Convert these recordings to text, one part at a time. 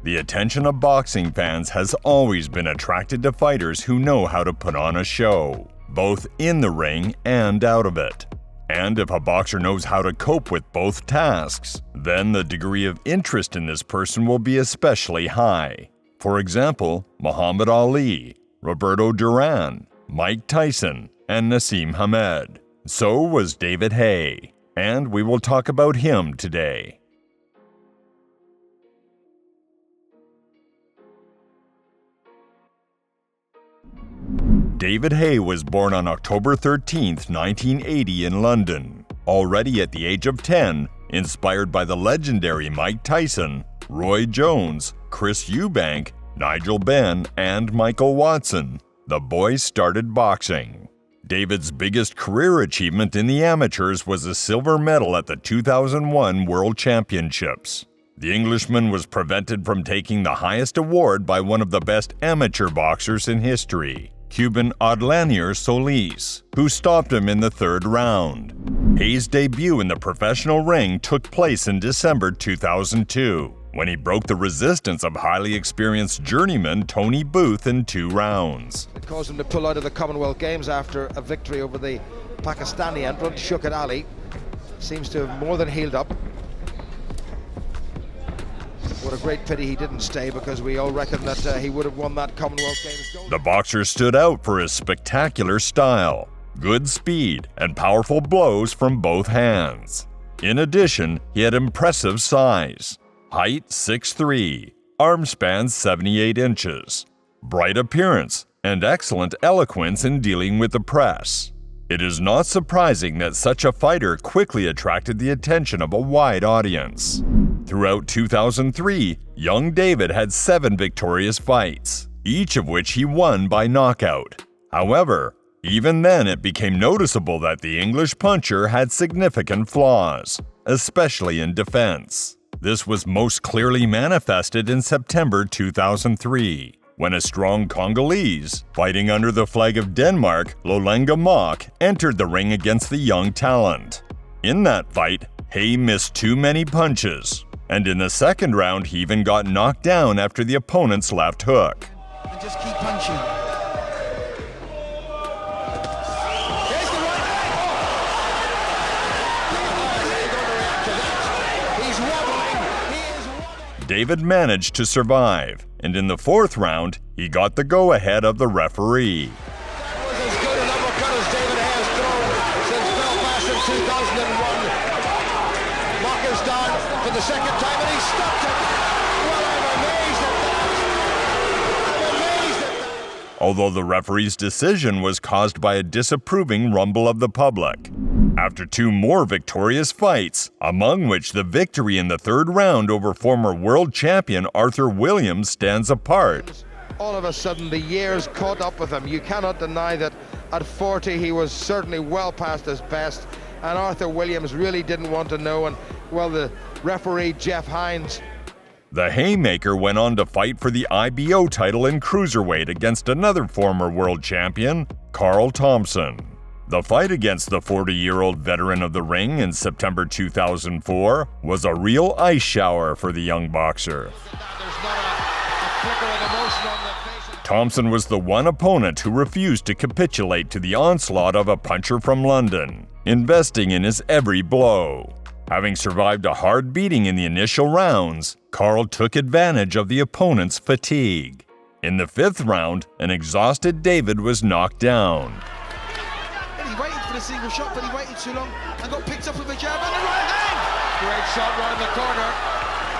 The attention of boxing fans has always been attracted to fighters who know how to put on a show, both in the ring and out of it. And if a boxer knows how to cope with both tasks, then the degree of interest in this person will be especially high. For example, Muhammad Ali, Roberto Duran, Mike Tyson, and Naseem Hamed. So was David Haye, and we will talk about him today. David Haye was born on October 13, 1980 in London. Already at the age of 10, inspired by the legendary Mike Tyson, Roy Jones, Chris Eubank, Nigel Benn, and Michael Watson, the boy started boxing. David's biggest career achievement in the amateurs was a silver medal at the 2001 World Championships. The Englishman was prevented from taking the highest award by one of the best amateur boxers in history, Cuban Aureliano Solis, who stopped him in the third round. Haye's debut in the professional ring took place in December 2002, when he broke the resistance of highly experienced journeyman Tony Booth in 2 rounds. It caused him to pull out of the Commonwealth Games after a victory over the Pakistani entrant, Shaukat Ali. Seems to have more than healed up. What a great pity he didn't stay, because we all reckon that he would have won that Commonwealth Games gold. The boxer stood out for his spectacular style, good speed, and powerful blows from both hands. In addition, he had impressive size. Height 6'3", arm span 78 inches, bright appearance, and excellent eloquence in dealing with the press. It is not surprising that such a fighter quickly attracted the attention of a wide audience. Throughout 2003, young David had 7 victorious fights, each of which he won by knockout. However, even then it became noticeable that the English puncher had significant flaws, especially in defense. This was most clearly manifested in September 2003, when a strong Congolese, fighting under the flag of Denmark, Lolenga Mock, entered the ring against the young talent. In that fight, Haye missed too many punches, and in the second round he even got knocked down after the opponent's left hook. And just keep punching. David managed to survive, and in the 4th round, he got the go-ahead of the referee. That was as good an uppercut as David has thrown since Belfast in 2001. Mock is down for the second time, and he stopped it. Well, I'm amazed at that. I'm amazed at that. Although the referee's decision was caused by a disapproving rumble of the public. After 2 more victorious fights, among which the victory in the 3rd round over former world champion Arthur Williams stands apart. All of a sudden, the years caught up with him. You cannot deny that at 40 he was certainly well past his best, and Arthur Williams really didn't want to know, and well, the referee Jeff Hines. The Haymaker went on to fight for the IBO title in Cruiserweight against another former world champion, Carl Thompson. The fight against the 40-year-old veteran of the ring in September 2004 was a real ice shower for the young boxer. Thompson was the one opponent who refused to capitulate to the onslaught of a puncher from London, investing in his every blow. Having survived a hard beating in the initial rounds, Carl took advantage of the opponent's fatigue. In the 5th round, an exhausted David was knocked down. He waited for the single shot, but he waited too long and got picked up with a jab and the right hand. Great shot right in the corner.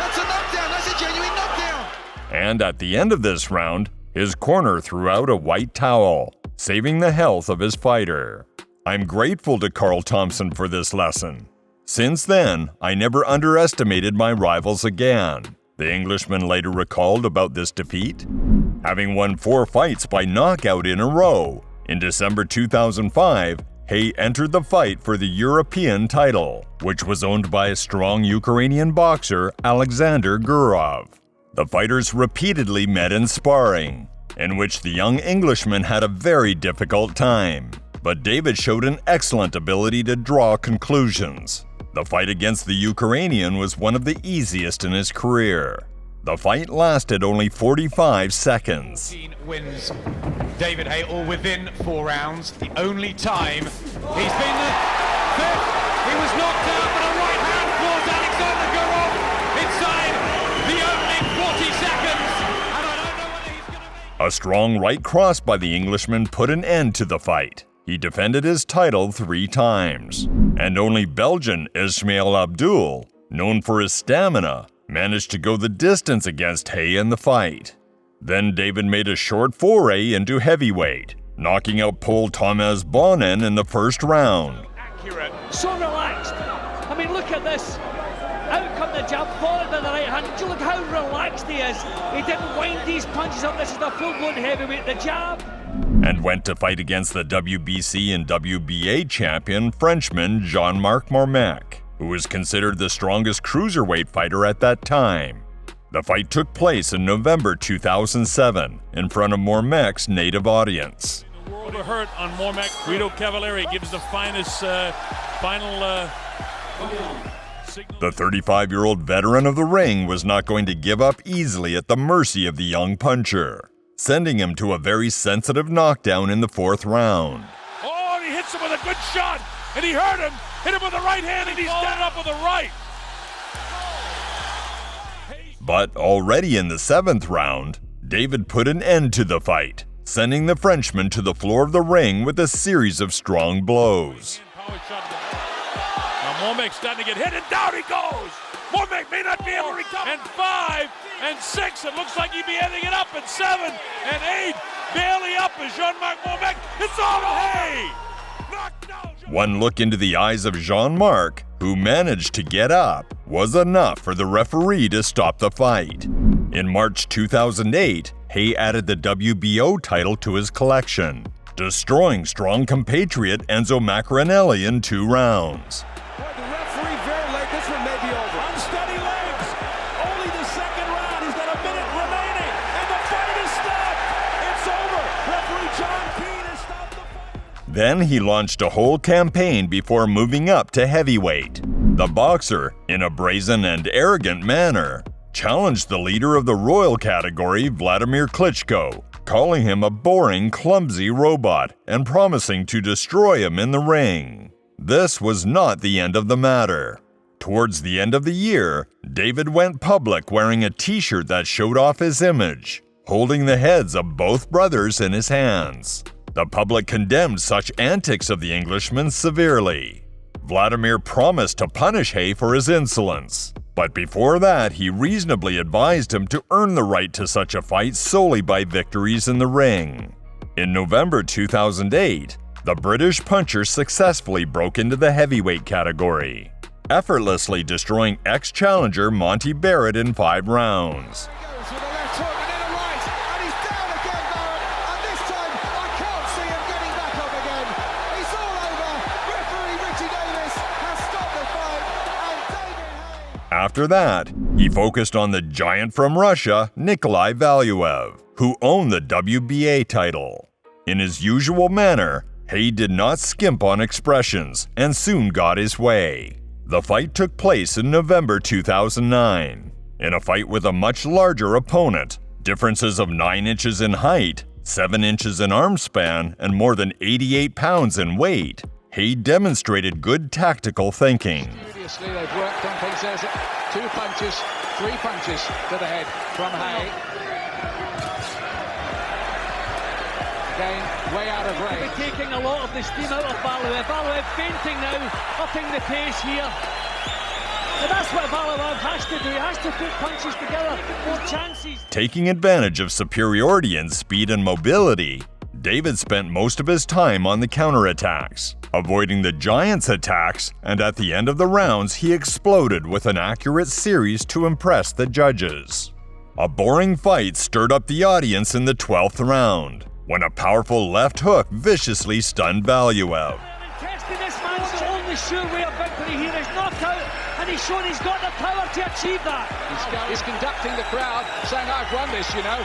That's a knockdown. That's a genuine knockdown. And at the end of this round, his corner threw out a white towel, saving the health of his fighter. I'm grateful to Carl Thompson for this lesson. Since then, I never underestimated my rivals again, the Englishman later recalled about this defeat. Having won 4 fights by knockout in a row, in December 2005, Haye entered the fight for the European title, which was owned by a strong Ukrainian boxer, Alexander Gurov. The fighters repeatedly met in sparring, in which the young Englishman had a very difficult time, but David showed an excellent ability to draw conclusions. The fight against the Ukrainian was one of the easiest in his career. The fight lasted only 45 seconds. Wins David Haye, all within 4 rounds. The only time he's been the fifth. He was knocked out, but a right hand caused Alexander Gurov inside the opening 40 seconds. And I don't know whether he's going to make... A strong right cross by the Englishman put an end to the fight. He defended his title 3 times. And only Belgian Ismail Abdul, known for his stamina, managed to go the distance against Haye in the fight. Then David made a short foray into heavyweight, knocking out Paul Thomas Bonnen in the first round. Accurate. So relaxed. I mean, look at this. Out come the jab, followed by the right hand. Look how relaxed he is. He didn't wind these punches up. This is the full-blown heavyweight, the jab. And went to fight against the WBC and WBA champion Frenchman Jean-Marc Mormec, who was considered the strongest cruiserweight fighter at that time. The fight took place in November 2007 in front of Mormec's native audience. The world of hurt on Mormec. Guido Cavalieri gives the finest final signal. The 35-year-old veteran of the ring was not going to give up easily at the mercy of the young puncher, sending him to a very sensitive knockdown in the 4th round. Oh, and he hits him with a good shot, and he hurt him. Hit him with the right hand, and he's down up with the right. But already in the 7th round, David put an end to the fight, sending the Frenchman to the floor of the ring with a series of strong blows. Now Mormec's starting to get hit, and down he goes. Mormec may not be able to recover. And 5 and 6, it looks like he'd be ending it up. And 7 and 8, barely up as Jean-Marc Mormec. It's all Haye. Knocked down. One look into the eyes of Jean-Marc, who managed to get up, was enough for the referee to stop the fight. In March 2008, Haye added the WBO title to his collection, destroying strong compatriot Enzo Maccarinelli in 2 rounds. Boy, the referee very late. This one may be over. Unsteady legs. Only the 2nd round. He's got a minute remaining, and the fight is stopped. It's over. Referee John Keane has stopped the fight. Then he launched a whole campaign before moving up to heavyweight. The boxer, in a brazen and arrogant manner, challenged the leader of the royal category, Vladimir Klitschko, calling him a boring, clumsy robot and promising to destroy him in the ring. This was not the end of the matter. Towards the end of the year, David went public wearing a t-shirt that showed off his image, holding the heads of both brothers in his hands. The public condemned such antics of the Englishman severely. Vladimir promised to punish Haye for his insolence, but before that he reasonably advised him to earn the right to such a fight solely by victories in the ring. In November 2008, the British puncher successfully broke into the heavyweight category, effortlessly destroying ex-challenger Monty Barrett in 5 rounds. After that, he focused on the giant from Russia, Nikolai Valuev, who owned the WBA title. In his usual manner, Haye did not skimp on expressions and soon got his way. The fight took place in November 2009. In a fight with a much larger opponent, differences of 9 inches in height, 7 inches in arm span, and more than 88 pounds in weight, Haye demonstrated good tactical thinking. Previously, they've worked on things. There's 2 punches, 3 punches to the head from Haye. Again, way out of range. We're taking a lot of the steam out of Valuev. Valuev fainting now, upping the pace here. And that's what Valuev has to do. He has to put punches together, more chances. Taking advantage of superiority in speed and mobility, David spent most of his time on the counterattacks, avoiding the Giant's attacks, and at the end of the rounds he exploded with an accurate series to impress the judges. A boring fight stirred up the audience in the 12th round, when a powerful left hook viciously stunned Valuev. This man's the only sure way of victory here is knockout, and he's shown he's got the power to achieve that. He's conducting the crowd, saying, "I've won this, you know."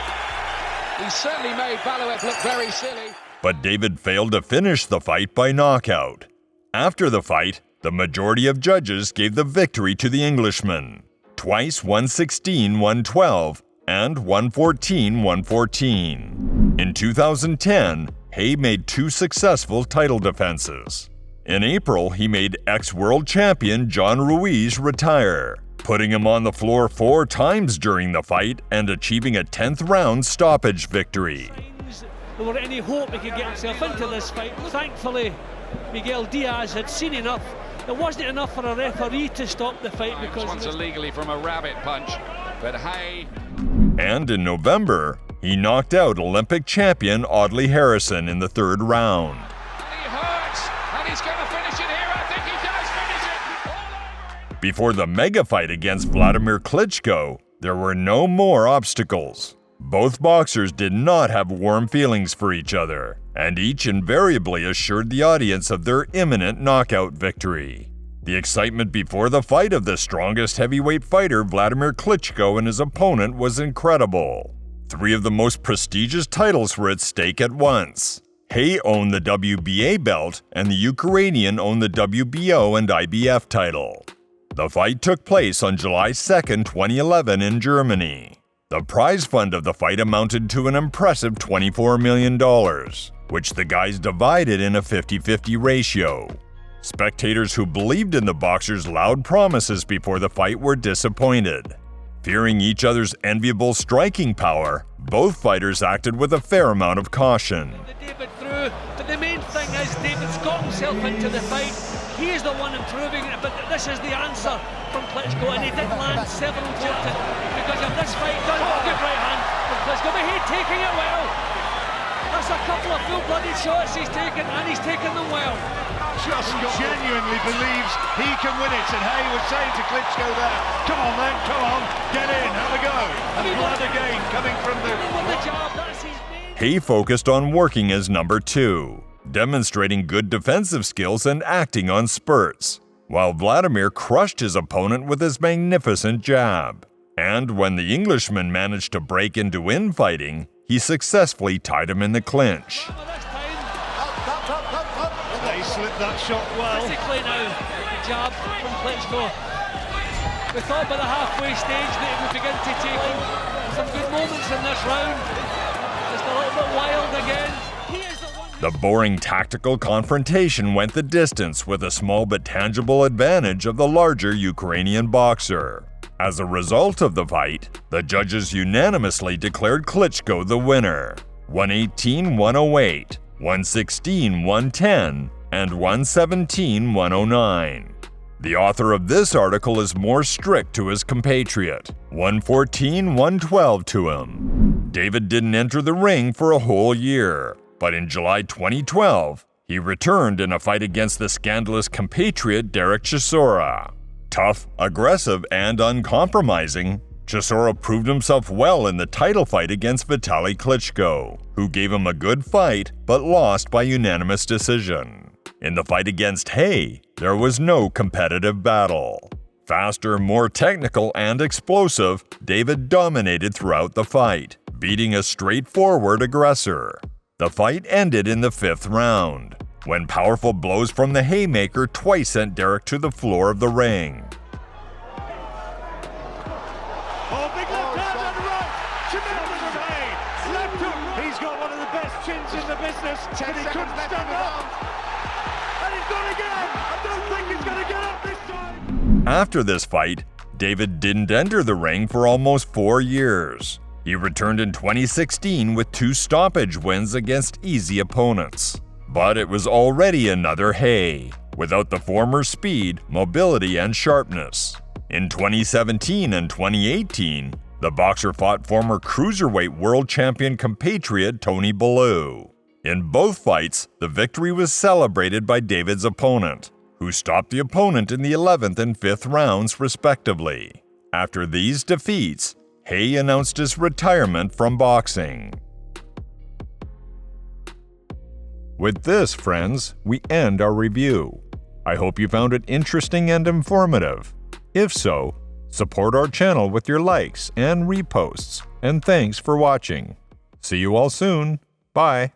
He certainly made Valuev look very silly. But David failed to finish the fight by knockout. After the fight, the majority of judges gave the victory to the Englishman. twice 116-112 and 114-114. In 2010, Haye made 2 successful title defenses. In April, he made ex-world champion John Ruiz retire, putting him on the floor 4 times during the fight and achieving a 10th round stoppage victory. There were any hope he could get himself into this fight. Thankfully, Miguel Diaz had seen enough. It wasn't enough for a referee to stop the fight because once illegally from a rabbit punch, but Haye. And in November, he knocked out Olympic champion Audley Harrison in the 3rd round. And he hurts, and he's going to finish it here. I think he does finish it. Before the mega fight against Vladimir Klitschko, there were no more obstacles. Both boxers did not have warm feelings for each other, and each invariably assured the audience of their imminent knockout victory. The excitement before the fight of the strongest heavyweight fighter Vladimir Klitschko and his opponent was incredible. 3 of the most prestigious titles were at stake at once. Haye owned the WBA belt, and the Ukrainian owned the WBO and IBF title. The fight took place on July 2, 2011 in Germany. The prize fund of the fight amounted to an impressive $24 million, which the guys divided in a 50-50 ratio. Spectators who believed in the boxers' loud promises before the fight were disappointed. Fearing each other's enviable striking power, both fighters acted with a fair amount of caution. David through, but the main thing is David's got himself into the fight. He is the one improving it, but this is the answer from Klitschko, and he did land several times because of this fight. Done a good right hand from Klitschko, but he's taking it well. That's a couple of full-blooded shots he's taken, and he's taken them well. Just genuinely believes he can win it, and Haye was saying to Klitschko there, come on then, come on, get in, have a go. And Vlad again coming from the job, that's his main. Haye focused on working as number 2, demonstrating good defensive skills and acting on spurts, while Vladimir crushed his opponent with his magnificent jab. And when the Englishman managed to break into infighting, he successfully tied him in the clinch. They slipped that shot well. Physically now, the jab from Klitschko. We thought by the halfway stage that he would begin to take some good moments in this round. Just a little bit wild again. He is the one. The boring tactical confrontation went the distance with a small but tangible advantage of the larger Ukrainian boxer. As a result of the fight, the judges unanimously declared Klitschko the winner. 118-108, 116-110, and 117-109. The author of this article is more strict to his compatriot, 114-112 to him. David didn't enter the ring for a whole year, but in July 2012, he returned in a fight against the scandalous compatriot Derek Chisora. Tough, aggressive, and uncompromising, Chisora proved himself well in the title fight against Vitaly Klitschko, who gave him a good fight but lost by unanimous decision. In the fight against Haye, there was no competitive battle. Faster, more technical, and explosive, David dominated throughout the fight, beating a straightforward aggressor. The fight ended in the 5th round, when powerful blows from the haymaker twice sent Derek to the floor of the ring. Oh, big left hand and right. Tremendous from Haye. Left hook. He's got one of the best chins in the business, but he couldn't stand up. And he's gone again. I don't think he's going to get up this time. After this fight, David didn't enter the ring for almost 4 years. He returned in 2016 with 2 stoppage wins against easy opponents. But it was already another Haye, without the former speed, mobility, and sharpness. In 2017 and 2018, the boxer fought former Cruiserweight world champion compatriot Tony Bellew. In both fights, the victory was celebrated by David's opponent, who stopped the opponent in the 11th and 5th rounds respectively. After these defeats, Haye announced his retirement from boxing. With this, friends, we end our review. I hope you found it interesting and informative. If so, support our channel with your likes and reposts, and thanks for watching. See you all soon. Bye.